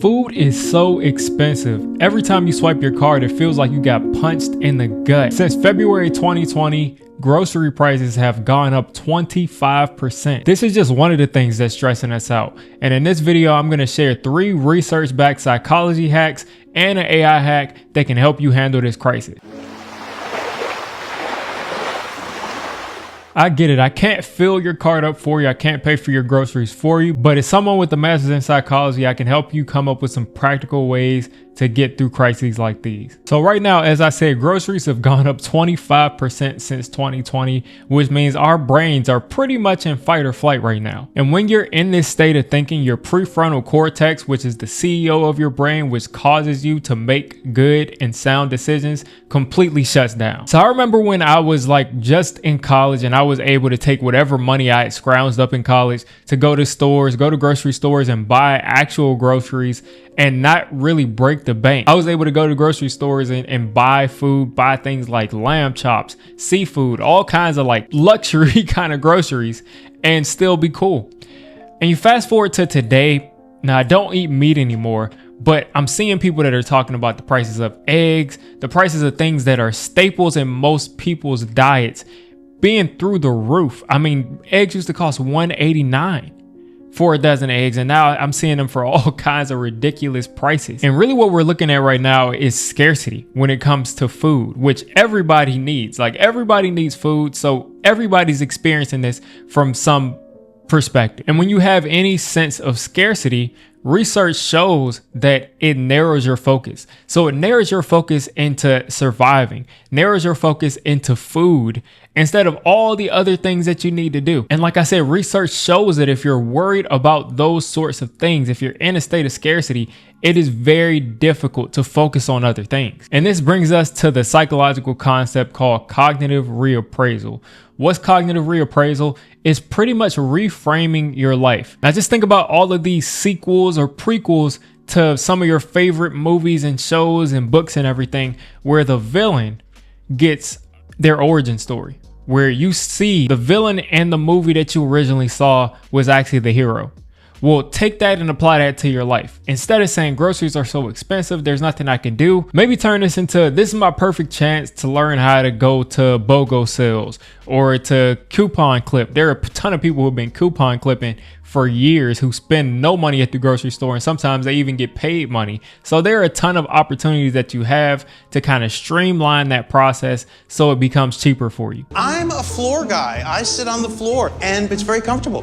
Food is so expensive. Every time you swipe your card, it feels like you got punched in the gut. Since February 2020, grocery prices have gone up 25%. This is just one of the things that's stressing us out. And in this video, I'm gonna share 3 research-backed psychology hacks and an AI hack that can help you handle this crisis. I get it. I can't fill your card up for you. I can't pay for your groceries for you. But as someone with a master's in psychology, I can help you come up with some practical ways to get through crises like these. So right now, as I said, groceries have gone up 25% since 2020, which means our brains are pretty much in fight or flight right now. And when you're in this state of thinking, your prefrontal cortex, which is the CEO of your brain, which causes you to make good and sound decisions, completely shuts down. So I remember when I was just in college and I was able to take whatever money I had scrounged up in college to go to stores, go to grocery stores and buy actual groceries and not really break the bank. I was able to go to grocery stores and buy food, buy things like lamb chops, seafood, all kinds of luxury kind of groceries and still be cool. And you fast forward to today. Now I don't eat meat anymore, but I'm seeing people that are talking about the prices of eggs, the prices of things that are staples in most people's diets being through the roof. I mean, eggs used to cost $1.89 for a dozen eggs, and now I'm seeing them for all kinds of ridiculous prices. And really what we're looking at right now is scarcity when it comes to food, which everybody needs. Everybody needs food, so everybody's experiencing this from some perspective. And when you have any sense of scarcity, research shows that it narrows your focus. So it narrows your focus into surviving, narrows your focus into food instead of all the other things that you need to do. And like I said, research shows that if you're worried about those sorts of things, if you're in a state of scarcity, it is very difficult to focus on other things. And this brings us to the psychological concept called cognitive reappraisal. What's cognitive reappraisal? It's pretty much reframing your life. Now just think about all of these sequels or prequels to some of your favorite movies and shows and books and everything, where the villain gets their origin story, where you see the villain in the movie that you originally saw was actually the hero. Well, take that and apply that to your life. Instead of saying groceries are so expensive, there's nothing I can do, maybe turn this into, this is my perfect chance to learn how to go to BOGO sales or to coupon clip. There are a ton of people who've been coupon clipping for years who spend no money at the grocery store, and sometimes they even get paid money. So there are a ton of opportunities that you have to kind of streamline that process so it becomes cheaper for you. I'm a floor guy. I sit on the floor and it's very comfortable.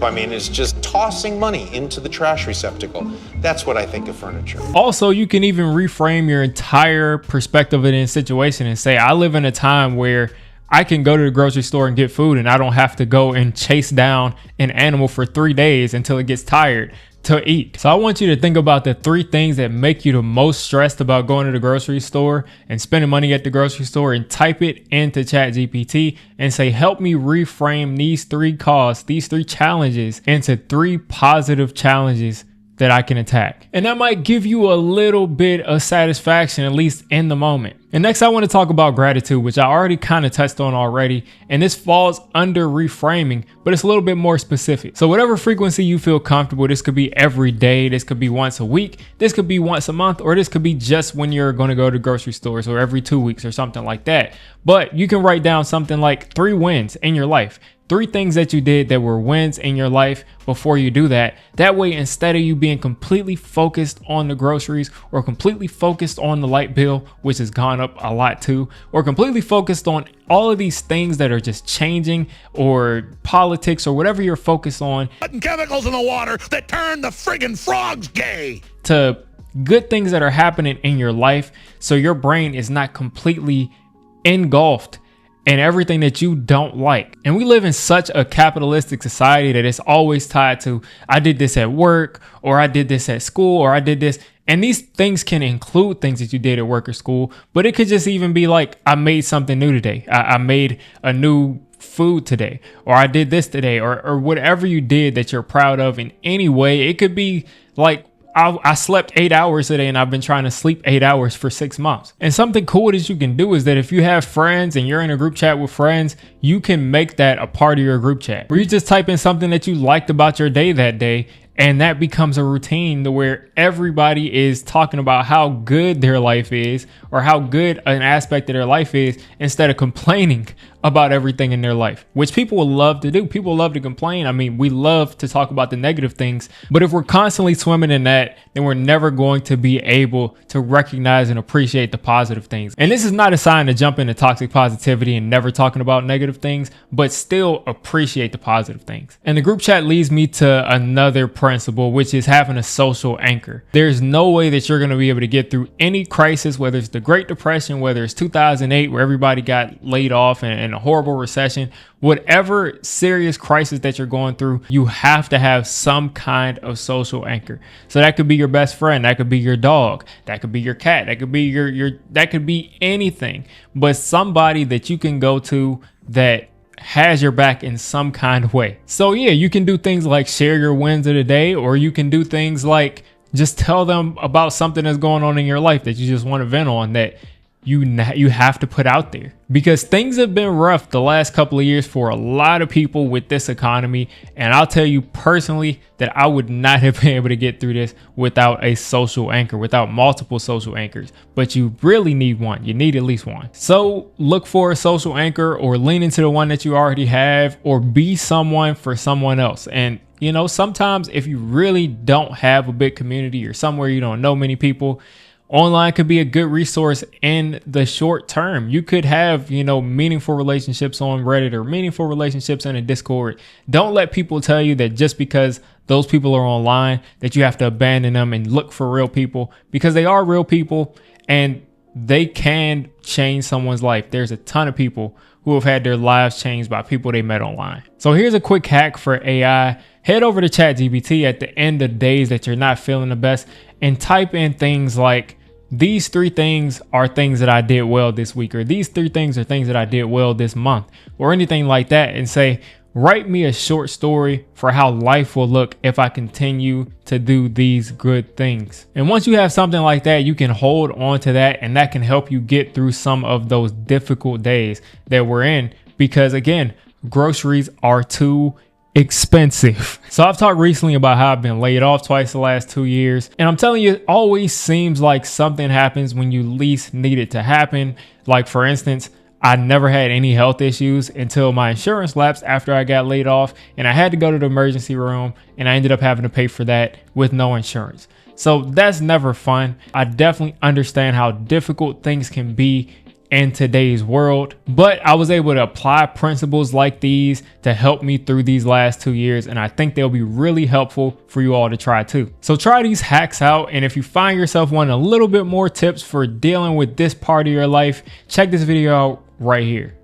I mean, it's just tossing money into the trash receptacle. That's what I think of furniture. Also, you can even reframe your entire perspective of the situation and say, I live in a time where I can go to the grocery store and get food and I don't have to go and chase down an animal for 3 days until it gets tired to eat. So I want you to think about the 3 things that make you the most stressed about going to the grocery store and spending money at the grocery store, and type it into ChatGPT and say, help me reframe these 3 costs, these 3 challenges into 3 positive challenges that I can attack. And that might give you a little bit of satisfaction, at least in the moment. And next I want to talk about gratitude, which I already kind of touched on already. And this falls under reframing, but it's a little bit more specific. So whatever frequency you feel comfortable, this could be every day, this could be once a week, this could be once a month, or this could be just when you're going to go to grocery stores, or every 2 weeks or something like that. But you can write down something like 3 wins in your life. 3 things that you did that were wins in your life before you do that. That way, instead of you being completely focused on the groceries or completely focused on the light bill, which has gone up a lot too, or completely focused on all of these things that are just changing, or politics, or whatever you're focused on, putting chemicals in the water that turn the friggin' frogs gay, to good things that are happening in your life, so your brain is not completely engulfed and everything that you don't like. And we live in such a capitalistic society that it's always tied to, I did this at work, or I did this at school, or I did this. And these things can include things that you did at work or school, but it could just even be like, I made something new today. I made a new food today, or I did this today, or whatever you did that you're proud of in any way. It could be like, I slept 8 hours today and I've been trying to sleep 8 hours for 6 months. And something cool that you can do is that if you have friends and you're in a group chat with friends, you can make that a part of your group chat where you just type in something that you liked about your day that day And that becomes a routine to where everybody is talking about how good their life is or how good an aspect of their life is instead of complaining about everything in their life, which people will love to do. People love to complain. I mean, we love to talk about the negative things, but if we're constantly swimming in that, then we're never going to be able to recognize and appreciate the positive things. And this is not a sign to jump into toxic positivity and never talking about negative things, but still appreciate the positive things. And the group chat leads me to another principle, which is having a social anchor. There's no way that you're going to be able to get through any crisis, whether it's the Great Depression, whether it's 2008 where everybody got laid off and a horrible recession, whatever serious crisis that you're going through, you have to have some kind of social anchor. So that could be your best friend, that could be your dog, that could be your cat, that could be your that could be anything, but somebody that you can go to that has your back in some kind of way. So yeah, you can do things like share your wins of the day, or you can do things like just tell them about something that's going on in your life that you just want to vent on, that you have to put out there, because things have been rough the last couple of years for a lot of people with this economy. And I'll tell you personally that I would not have been able to get through this without a social anchor, without multiple social anchors. But you really need one. You need at least one. So look for a social anchor, or lean into the one that you already have, or be someone for someone else. And you know, sometimes if you really don't have a big community or somewhere you don't know many people, online could be a good resource in the short term. You could have, you know, meaningful relationships on Reddit or meaningful relationships in a Discord. Don't let people tell you that just because those people are online that you have to abandon them and look for real people, because they are real people and they can change someone's life. There's a ton of people who have had their lives changed by people they met online. So here's a quick hack for AI. Head over to ChatGPT at the end of days that you're not feeling the best and type in things like, these 3 things are things that I did well this week, or these 3 things are things that I did well this month, or anything like that, and say, write me a short story for how life will look if I continue to do these good things. And once you have something like that, you can hold on to that, and that can help you get through some of those difficult days that we're in, because again, groceries are too expensive. So I've talked recently about how I've been laid off twice the last 2 years. And I'm telling you, it always seems like something happens when you least need it to happen. Like for instance, I never had any health issues until my insurance lapsed after I got laid off, and I had to go to the emergency room, and I ended up having to pay for that with no insurance. So that's never fun. I definitely understand how difficult things can be in today's world, but I was able to apply principles like these to help me through these last 2 years, and I think they'll be really helpful for you all to try too. So try these hacks out, and if you find yourself wanting a little bit more tips for dealing with this part of your life, check this video out right here.